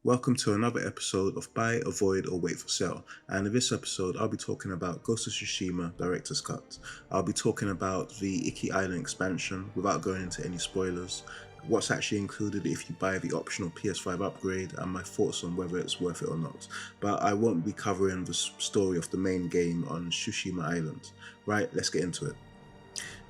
Welcome to another episode of Buy, Avoid or Wait for Sale, and in this episode I'll be talking about Ghost of Tsushima Director's Cut. I'll be talking about the Iki Island expansion without going into any spoilers, what's actually included if you buy the optional PS5 upgrade, and my thoughts on whether it's worth it or not. But I won't be covering the story of the main game on Tsushima Island. Right, let's get into it.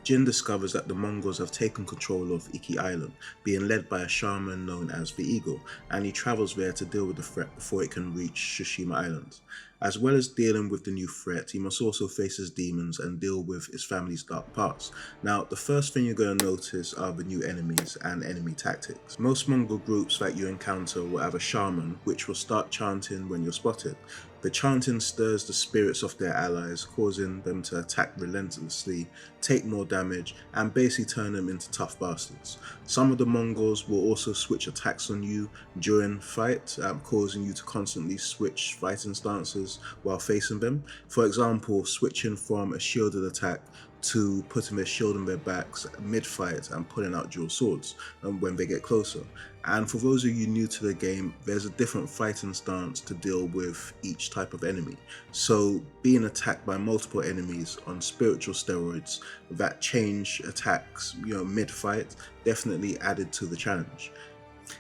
Jin discovers that the Mongols have taken control of Iki Island, being led by a shaman known as the Eagle, and he travels there to deal with the threat before it can reach Tsushima Island. As well as dealing with the new threat, he must also face his demons and deal with his family's dark past. Now, the first thing you're going to notice are the new enemies and enemy tactics. Most Mongol groups that you encounter will have a shaman, which will start chanting when you're spotted. The chanting stirs the spirits of their allies, causing them to attack relentlessly, take more damage, and basically turn them into tough bastards. Some of the Mongols will also switch attacks on you during fight, causing you to constantly switch fighting stances while facing them. For example, switching from a shielded attack to putting their shield on their backs mid-fight and pulling out dual swords when they get closer. And for those of you new to the game, there's a different fighting stance to deal with each type of enemy. So being attacked by multiple enemies on spiritual steroids that change attacks, mid-fight, definitely added to the challenge.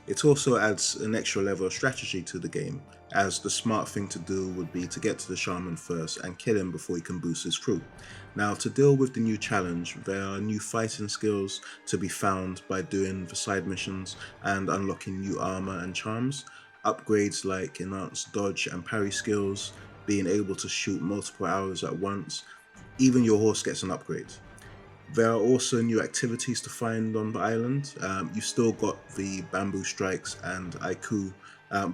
It also adds an extra level of strategy to the game, as the smart thing to do would be to get to the shaman first and kill him before he can boost his crew. Now, to deal with the new challenge, there are new fighting skills to be found by doing the side missions and unlocking new armor and charms, upgrades like enhanced dodge and parry skills, being able to shoot multiple arrows at once. Even your horse gets an upgrade. There are also new activities to find on the island. You've still got the bamboo strikes and Aiku,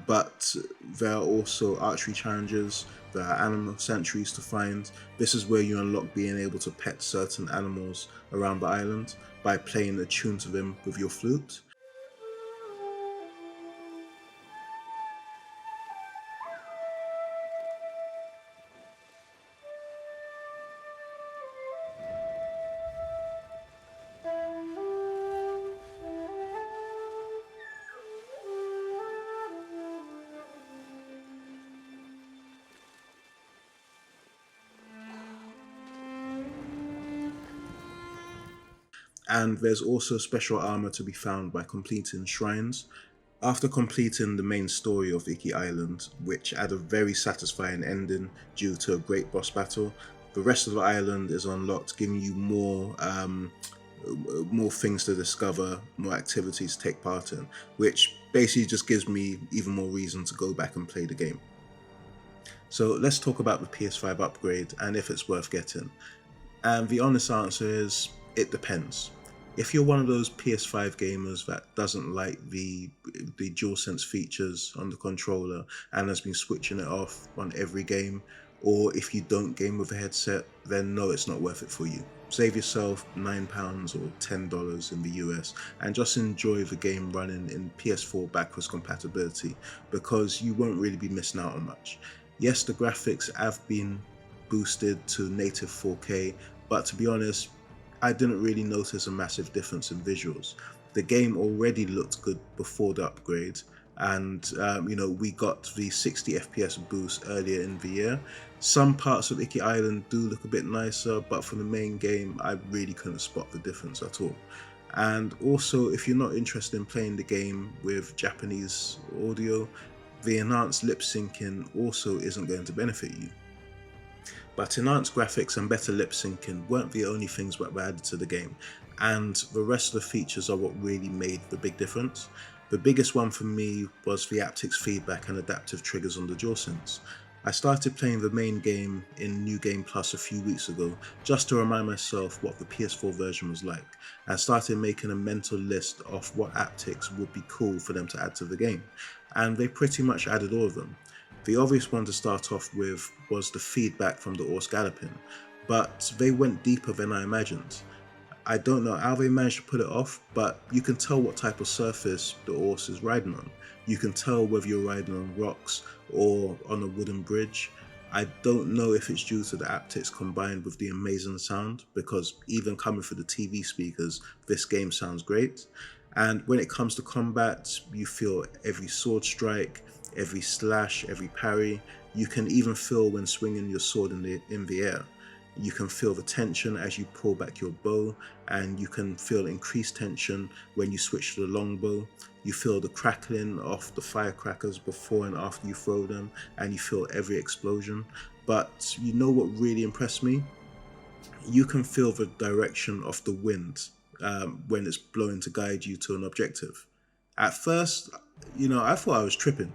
but there are also archery challenges, there are animal sanctuaries to find. This is where you unlock being able to pet certain animals around the island by playing a tune to them with your flute. And there's also special armor to be found by completing shrines. After completing the main story of Iki Island, which had a very satisfying ending due to a great boss battle, the rest of the island is unlocked, giving you more things to discover, more activities to take part in, which basically just gives me even more reason to go back and play the game. So let's talk about the PS5 upgrade and if it's worth getting. And the honest answer is, it depends. If you're one of those PS5 gamers that doesn't like the DualSense features on the controller and has been switching it off on every game, or if you don't game with a headset, then no, it's not worth it for you. Save yourself £9 or $10 in the US and just enjoy the game running in PS4 backwards compatibility, because you won't really be missing out on much. Yes, the graphics have been boosted to native 4K, but to be honest, I didn't really notice a massive difference in visuals. The game already looked good before the upgrade, and we got the 60 FPS boost earlier in the year. Some parts of Iki Island do look a bit nicer, but for the main game, I really couldn't spot the difference at all. And also, if you're not interested in playing the game with Japanese audio, the enhanced lip syncing also isn't going to benefit you. But enhanced graphics and better lip syncing weren't the only things that were added to the game, and the rest of the features are what really made the big difference. The biggest one for me was the haptics feedback and adaptive triggers on the DualSense. I started playing the main game in New Game Plus a few weeks ago just to remind myself what the PS4 version was like, and started making a mental list of what haptics would be cool for them to add to the game, and they pretty much added all of them. The obvious one to start off with was the feedback from the horse galloping, but they went deeper than I imagined. I don't know how they managed to put it off, but you can tell what type of surface the horse is riding on. You can tell whether you're riding on rocks or on a wooden bridge. I don't know if it's due to the haptics combined with the amazing sound, because even coming through the TV speakers, this game sounds great. And when it comes to combat, you feel every sword strike, every slash, every parry. You can even feel when swinging your sword in the air. You can feel the tension as you pull back your bow, and you can feel increased tension when you switch to the longbow. You feel the crackling of the firecrackers before and after you throw them, and you feel every explosion. But you know what really impressed me? You can feel the direction of the wind when it's blowing to guide you to an objective. At first, I thought I was tripping.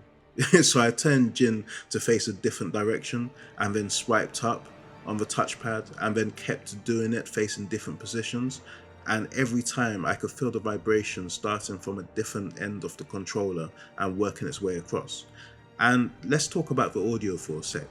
So I turned Jin to face a different direction and then swiped up on the touchpad and then kept doing it facing different positions. And every time I could feel the vibration starting from a different end of the controller and working its way across. And let's talk about the audio for a sec.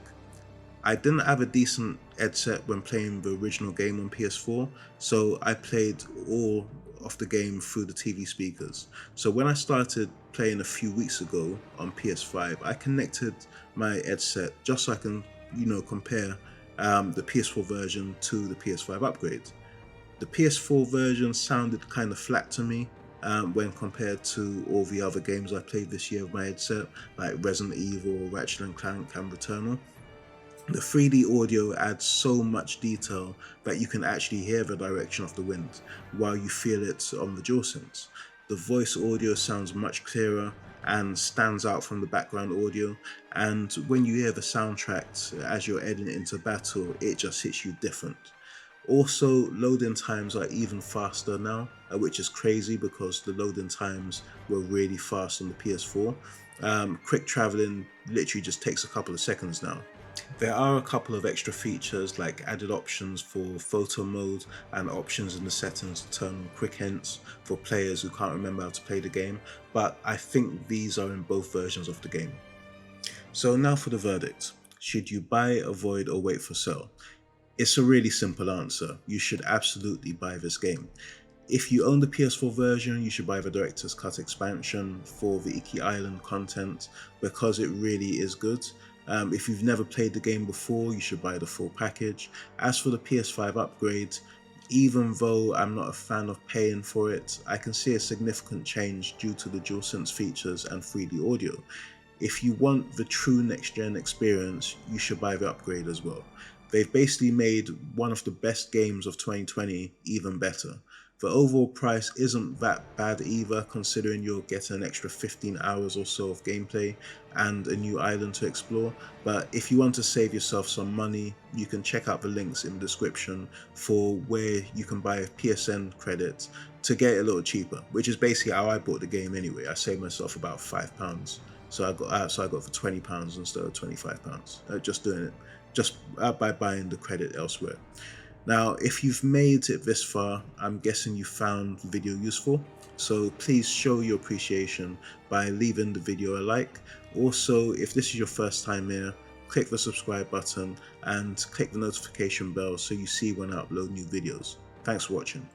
I didn't have a decent headset when playing the original game on PS4, so I played all of the game through the TV speakers. So when I started playing a few weeks ago on PS5, I connected my headset just so I can, compare the PS4 version to the PS5 upgrade. The PS4 version sounded kind of flat to me when compared to all the other games I played this year with my headset, like Resident Evil, Ratchet & Clank, and Returnal. The 3D audio adds so much detail that you can actually hear the direction of the wind while you feel it on the DualSense. The voice audio sounds much clearer and stands out from the background audio, and when you hear the soundtrack as you're heading into battle, it just hits you different. Also, loading times are even faster now, which is crazy because the loading times were really fast on the PS4. Quick traveling literally just takes a couple of seconds now. There are a couple of extra features like added options for photo mode and options in the settings to turn on quick hints for players who can't remember how to play the game, but I think these are in both versions of the game. So now for the verdict. Should you buy, avoid, or wait for sale? It's a really simple answer. You should absolutely buy this game. If you own the PS4 version, you should buy the Director's Cut expansion for the Iki Island content because it really is good. If you've never played the game before, you should buy the full package. As for the PS5 upgrade, even though I'm not a fan of paying for it, I can see a significant change due to the DualSense features and 3D audio. If you want the true next-gen experience, you should buy the upgrade as well. They've basically made one of the best games of 2020 even better. The overall price isn't that bad either, considering you're getting an extra 15 hours or so of gameplay and a new island to explore. But if you want to save yourself some money, you can check out the links in the description for where you can buy PSN credits to get it a little cheaper, which is basically how I bought the game anyway. I saved myself about £5. So I got for £20 instead of £25. Just doing it by buying the credit elsewhere. Now, if you've made it this far, I'm guessing you found the video useful, so please show your appreciation by leaving the video a like. Also, if this is your first time here, click the subscribe button and click the notification bell so you see when I upload new videos. Thanks for watching.